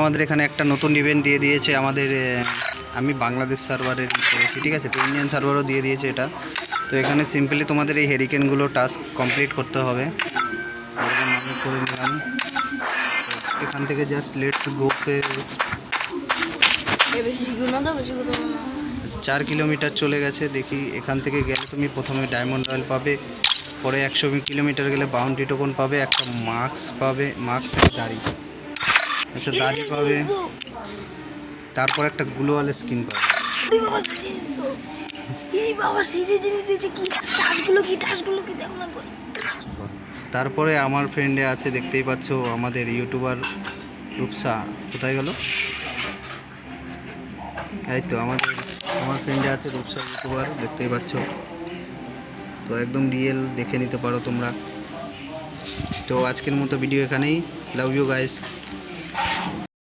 আমাদের এখানে একটা নতুন ইভেন্ট দিয়ে দিয়েছে আমাদের আমি বাংলাদেশ সার্ভারের করেছি, ঠিক আছে। তো ইন্ডিয়ান সার্ভারও দিয়ে দিয়েছে এটা। তো এখানে সিম্পলি তোমাদের এই হেরিকেনগুলো টাস্ক কমপ্লিট করতে হবে। আমি করে নিলাম। এখান থেকে জাস্ট লেটস গো তে 4 কিলোমিটার চলে গেছে। দেখি এখান থেকে গেলে তুমি প্রথমে ডায়মন্ড রয়্যাল পাবে, পরে 100 কিলোমিটার গেলে বাউন্টি টোকন পাবে, একটা মাস্ক পাবে, মাস্ক দাড়ি, আচ্ছা দাড়ি পাবে, তারপর একটা গ্লোয়াল স্কিন পাবে। তারপরে আমার ফ্রেন্ডে আছে, দেখতেই পাচ্ছ আমাদের ইউটিউবার রূপসা। কোথায় গেল? এই তো আমার ফ্রেন্ডে আছে রূপসা ইউটিউবার, দেখতেই পাচ্ছ। তো একদম রিয়েল, দেখে নিতে পারো তোমরা। তো আজকের মতো ভিডিও এখানেই। Love you guys.